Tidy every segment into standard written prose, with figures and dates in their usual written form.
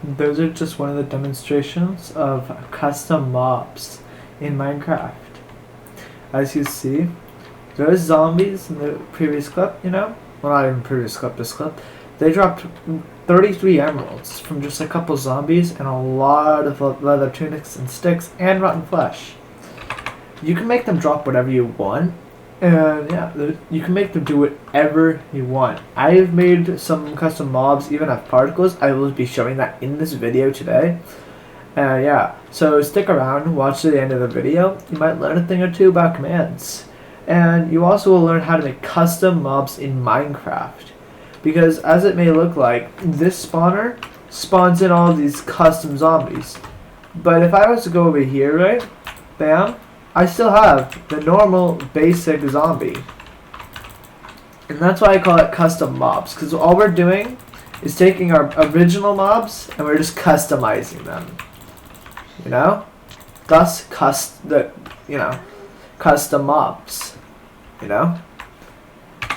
Those are just one of the demonstrations of custom mobs in Minecraft. As you see, those zombies in the previous clip, well, not even previous clip, this clip, they dropped 33 emeralds from just a couple zombies and a lot of leather tunics and sticks and rotten flesh. You can make them drop whatever you want, and yeah, you can make them do whatever you want. I've made some custom mobs, even have particles. I will be showing that in this video today. Yeah, so stick around, watch to the end of the video. You might learn a thing or two about commands. And you also will learn how to make custom mobs in Minecraft. Because as it may look like, this spawner spawns in all these custom zombies. But if I was to go over here, right, bam, I still have the normal basic zombie. And that's why I call it custom mobs, because all we're doing is taking our original mobs and we're just customizing them. Thus custom mobs.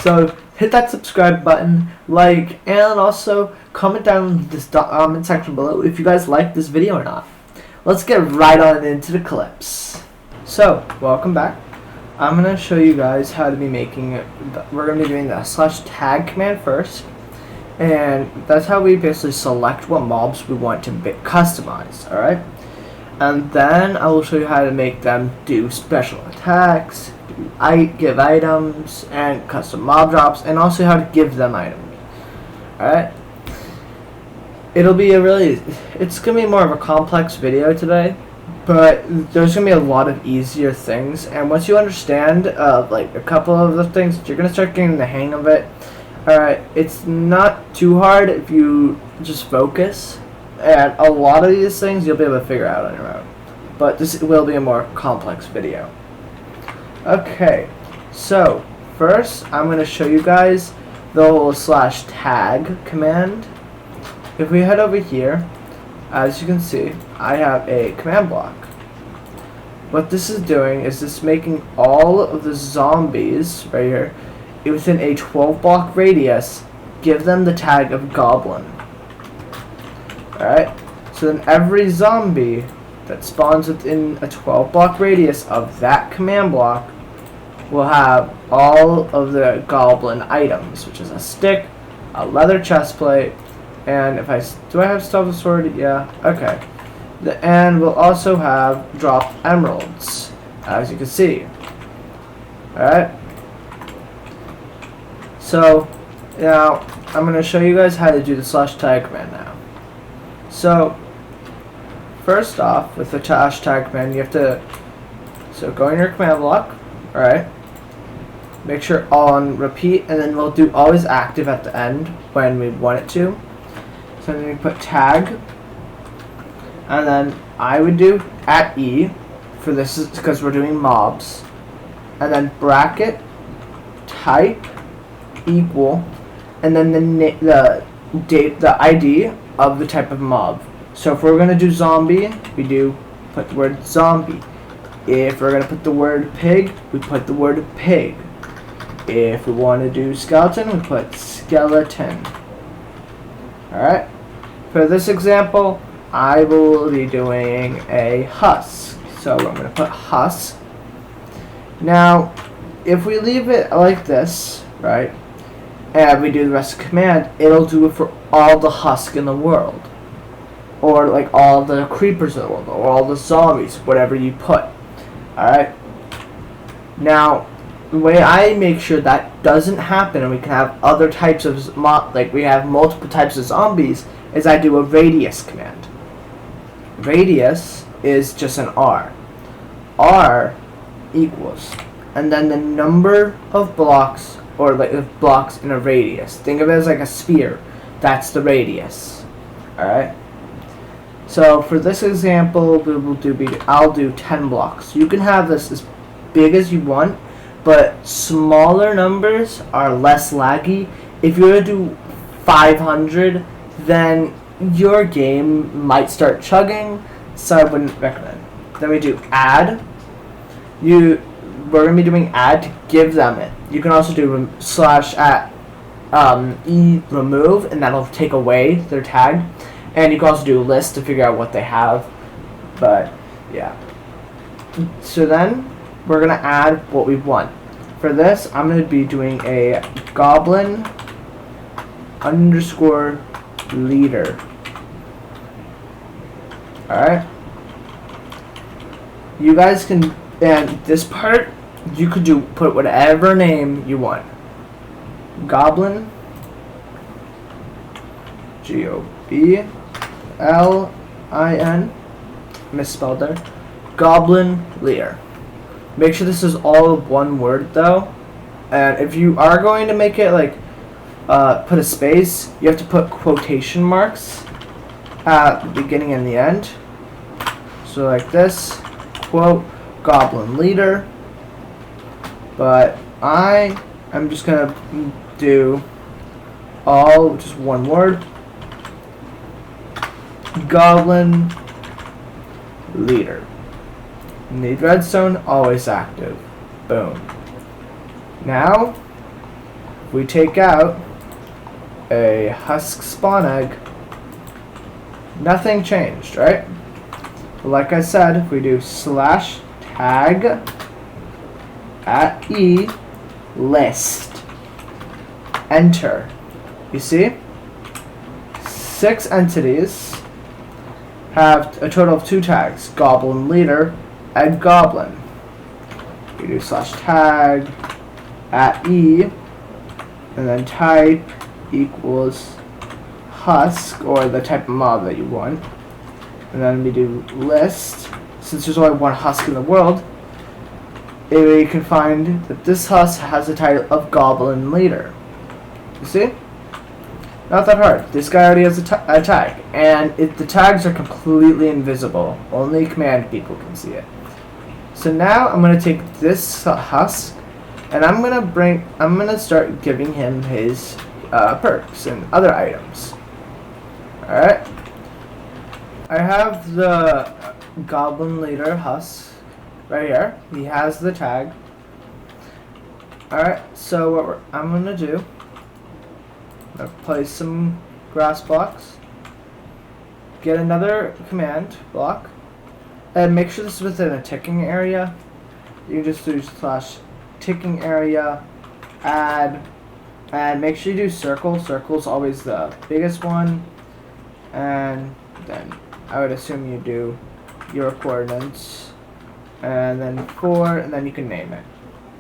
So hit that subscribe button, like, and also comment down in this comment section below if you guys like this video or not. Let's get right on into the clips. So, welcome back. I'm going to show you guys how to be making, we're going to be doing the /tag command first. And that's how we basically select what mobs we want to customize, alright? And then I will show you how to make them do special attacks, give items, and custom mob drops, and also how to give them items, alright? It's going to be more of a complex video today. But there's going to be a lot of easier things, and once you understand like a couple of the things, you're going to start getting the hang of it. Alright, it's not too hard if you just focus, and a lot of these things you'll be able to figure out on your own. But this will be a more complex video. Okay, so first I'm going to show you guys the whole /tag command. If we head over here, as you can see, I have a command block. What this is doing is it's making all of the zombies right here within a 12 block radius give them the tag of goblin. Alright, so then every zombie that spawns within a 12 block radius of that command block will have all of the goblin items, which is a stick, a leather chest plate, and do I have Stealth Sword? Yeah, okay. And we'll also have drop emeralds, as you can see. Alright. So, now, I'm going to show you guys how to do the /tag command now. So, first off, with the /tag command, you have to, go in your command block, alright. Make sure on repeat, and then we'll do always active at the end when we want it to. So then we put tag, and then I would do @E for this is because we're doing mobs, and then bracket type equal, and then the ID of the type of mob. So if we're gonna do zombie, we put the word zombie. If we're gonna put the word pig, we put the word pig. If we want to do skeleton, we put skeleton. Alright, for this example, I will be doing a husk. So I'm going to put husk. Now, if we leave it like this, right, and we do the rest of the command, it'll do it for all the husk in the world. Or like all the creepers in the world, or all the zombies, whatever you put. Alright? Now, the way I make sure that doesn't happen and we can have other types of we have multiple types of zombies, is I do a radius command. Radius is just an R. R equals, and then the number of blocks, or like blocks in a radius. Think of it as like a sphere. That's the radius. Alright? So for this example, I'll do 10 blocks. You can have this as big as you want, but smaller numbers are less laggy. If you were to do 500, then your game might start chugging, so I wouldn't recommend. Then we do add. We're going to be doing add to give them it. You can also do /at remove, and that'll take away their tag. And you can also do a list to figure out what they have. But yeah. So then we're gonna add what we want. For this, I'm gonna be doing a goblin underscore leader. Alright. You guys can, and this part, you could put whatever name you want. Goblin, Goblin, misspelled there. Goblin leader. Make sure this is all one word though. And if you are going to make it like, put a space, you have to put quotation marks at the beginning and the end. So like this, quote, goblin leader. But I am just gonna do all just one word. Goblin leader. Need redstone, always active. Boom. Now, if we take out a husk spawn egg, nothing changed, right? Like I said, if we do /tag at e list, enter, you see 6 entities have a total of 2 tags, goblin leader and goblin. You do /tag at e and then type equals husk, or the type of mob that you want, and then we do list. Since there's only one husk in the world, we can find that this husk has the title of goblin leader. You see? Not that hard. This guy already has a tag, and the tags are completely invisible. Only command people can see it. So now I'm gonna take this husk, and I'm gonna start giving him his perks and other items. All right. I have the goblin leader husk right here. He has the tag. All right. So what I'm gonna do, I'm gonna place some grass blocks. Get another command block. And make sure this is within a ticking area. You can just do /ticking area, add, and make sure you do circle. Circle's always the biggest one. And then I would assume you do your coordinates. And then 4, and then you can name it.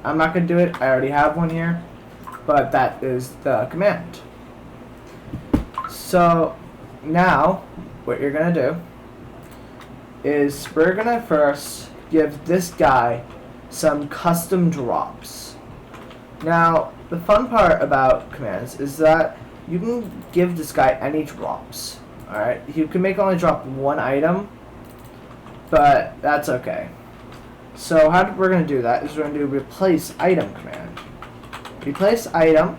I'm not going to do it. I already have one here. But that is the command. So now what you're going to do is we're gonna first give this guy some custom drops. Now, the fun part about commands is that you can give this guy any drops. Alright, you can make only drop 1 item, but that's okay. So how we're gonna do that is we're gonna do replace item command. Replace item,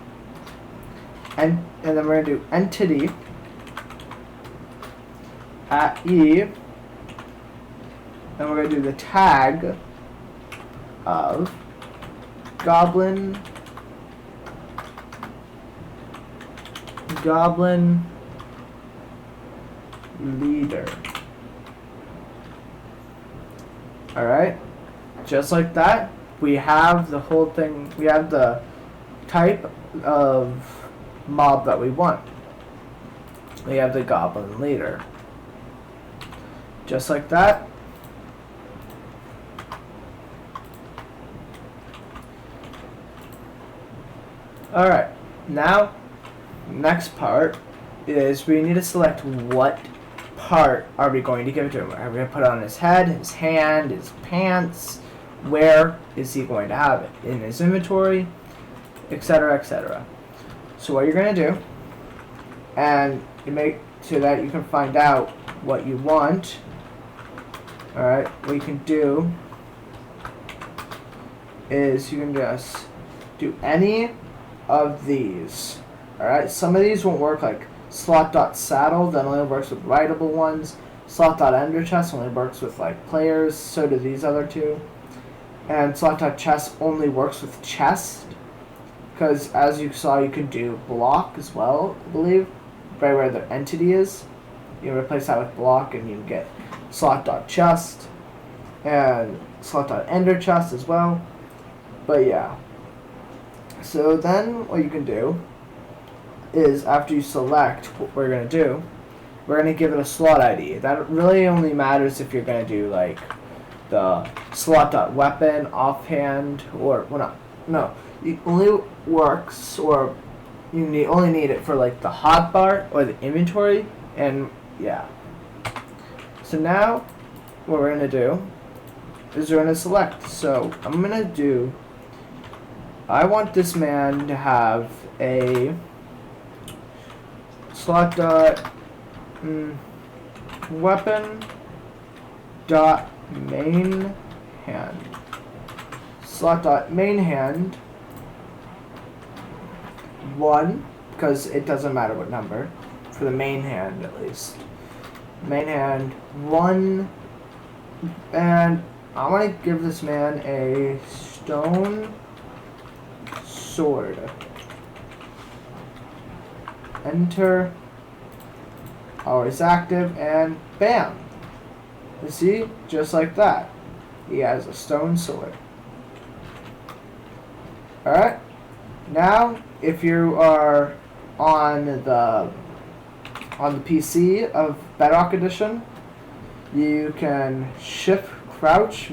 and then we're gonna do entity at e. And we're going to do the tag of goblin leader. Alright, just like that, we have the whole thing, we have the type of mob that we want. We have the goblin leader. Just like that. Alright, now, next part is we need to select what part are we going to give it to him. Are we going to put it on his head, his hand, his pants? Where is he going to have it? In his inventory, etc., etc. So what you're going to do, and you make so that you can find out what you want. Alright, what you can do is you can just do any of these. Alright, some of these won't work, like slot.saddle, that only works with writable ones. Slot.enderchest only works with like players, so do these other two. And slot.chest only works with chest, because as you saw you can do block as well, I believe, right where the entity is. you replace that with block, and you get slot.chest and slot.ender chest as well. But yeah. So then what you can do is, after you select what we're going to do, we're going to give it a slot ID. That really only matters if you're going to do like the slot.weapon, offhand, or well, no, it only works, or you only need it for like the hotbar or the inventory, and yeah. So now what we're going to do is we're going to select. So I'm going to do, I want this man to have a slot dot weapon dot main hand. Slot dot main hand 1, because it doesn't matter what number, for the main hand at least. Main hand 1, and I want to give this man a stone sword. Enter. Always active, and bam! You see? Just like that. He has a stone sword. Alright? Now, if you are on the PC of Bedrock Edition, you can shift crouch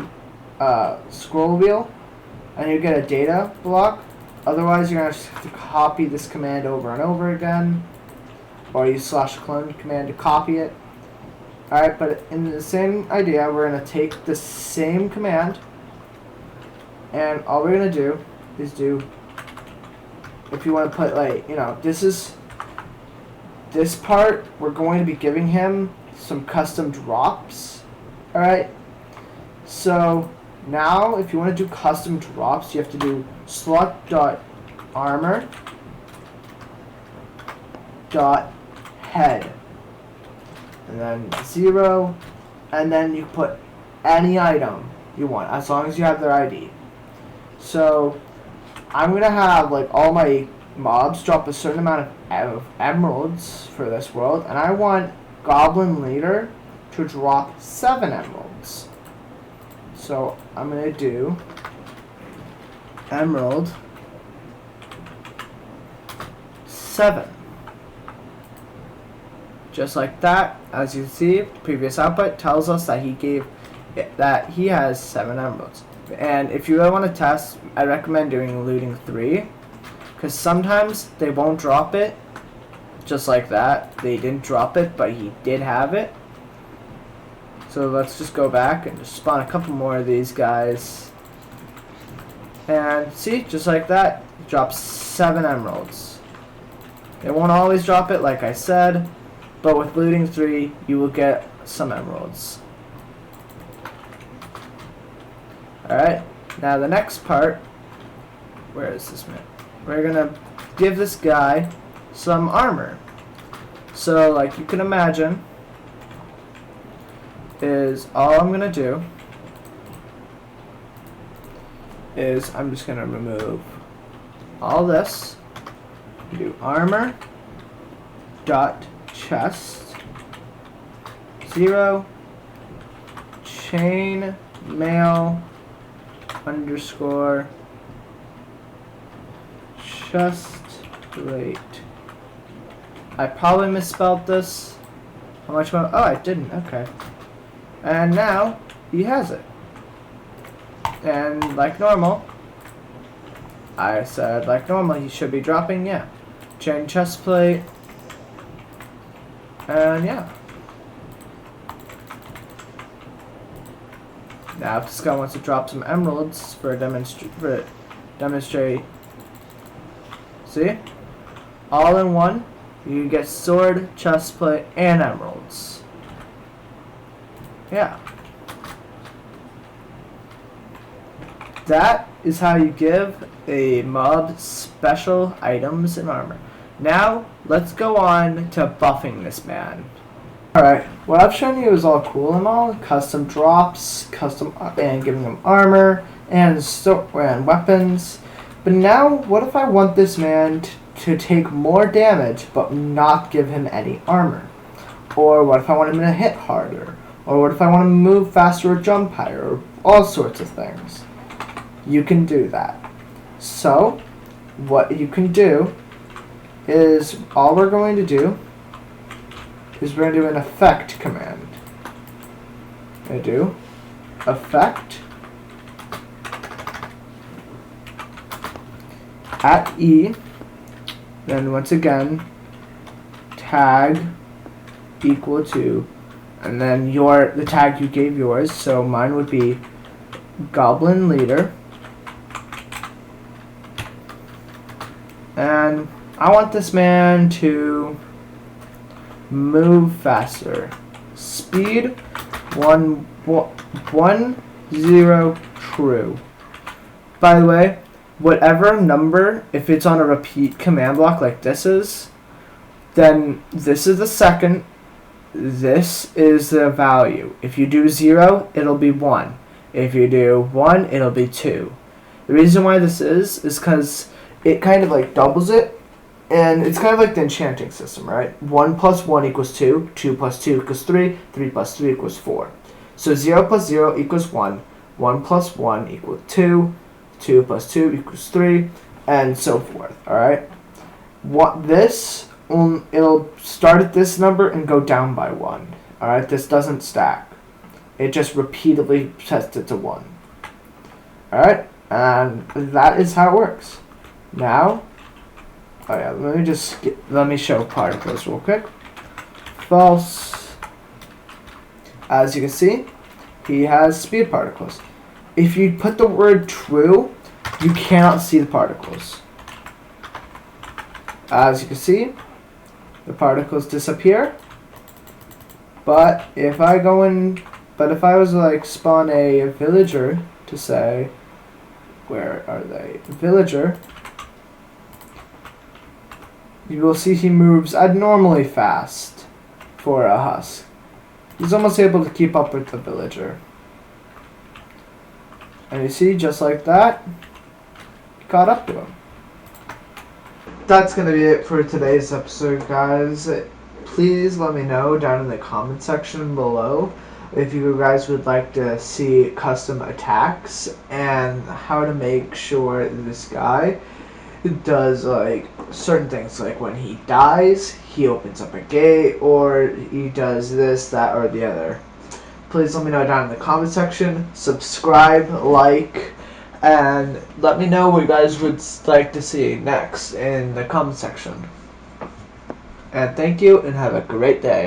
scroll wheel, and you get a data block. Otherwise, you're going to have to copy this command over and over again, or use /clone command to copy it. Alright, but in the same idea, we're going to take the same command, and all we're going to do is do, if you want to put, like, you know, this part, we're going to be giving him some custom drops. Alright, so now if you want to do custom drops, you have to do slot.armor dot head, and then 0, and then you put any item you want as long as you have their ID. So I'm gonna have like all my mobs drop a certain amount of emeralds for this world, and I want Goblin Leader to drop 7 emeralds. So I'm gonna do emerald 7. Just like that. As you see, previous output tells us that he has 7 emeralds. And if you really want to test, I recommend doing looting 3, because sometimes they won't drop it just like that. They didn't drop it, but he did have it. So let's just go back and just spawn a couple more of these guys. And see, just like that, it drops 7 emeralds. It won't always drop it, like I said, but with looting 3, you will get some emeralds. Alright, now the next part, where is this man? We're gonna give this guy some armor. So, like you can imagine, is all I'm gonna do is I'm just gonna remove all this, do armor dot chest 0 chain mail underscore chest plate. I probably misspelled this. How much more? Oh, I didn't. Okay. And now he has it. And like normal, I said like normal, he should be dropping, yeah. Chain chest plate. And yeah. Now if this guy wants to drop some emeralds for demonstrate. See? All in one, you get sword, chest plate, and emeralds. Yeah. That is how you give a mob special items and armor. Now, let's go on to buffing this man. Alright, what I've shown you is all cool and all. Custom drops, and giving him armor, and weapons. But now, what if I want this man to take more damage, but not give him any armor? Or what if I want him to hit harder? Or what if I want him to move faster or jump higher? Or all sorts of things. You can do that. So, what you can do is, all we're going to do is we're going to do an effect command. I do effect at E, then once again tag equal to, and then the tag you gave yours, so mine would be goblin leader, and I want this man to move faster. Speed 1 0 true. By the way, whatever number, if it's on a repeat command block like this is, then this is the second, this is the value. If you do 0, it'll be 1. If you do 1, it'll be 2. The reason why this is because it kind of like doubles it, and it's kind of like the enchanting system, right? 1 plus 1 equals 2, 2 plus 2 equals 3, 3 plus 3 equals 4. So 0 plus 0 equals 1, 1 plus 1 equals 2, 2 plus 2 equals 3, and so forth, alright? It'll start at this number and go down by 1, alright? This doesn't stack. It just repeatedly sets it to 1. Alright? And that is how it works. Now, let me show particles real quick. False. As you can see, he has speed particles. If you put the word true, you cannot see the particles. As you can see, the particles disappear. But if I was to like spawn a villager to say, where are they? Villager. You will see he moves abnormally fast for a husk. He's almost able to keep up with the villager. And you see, just like that, he caught up to him. That's going to be it for today's episode, guys. Please let me know down in the comment section below if you guys would like to see custom attacks and how to make sure this guy does like certain things, like when he dies he opens up a gate, or he does this, that, or the other. Please let me know down in the comment section. Subscribe, like, and let me know what you guys would like to see next in the comment section. And thank you, and have a great day.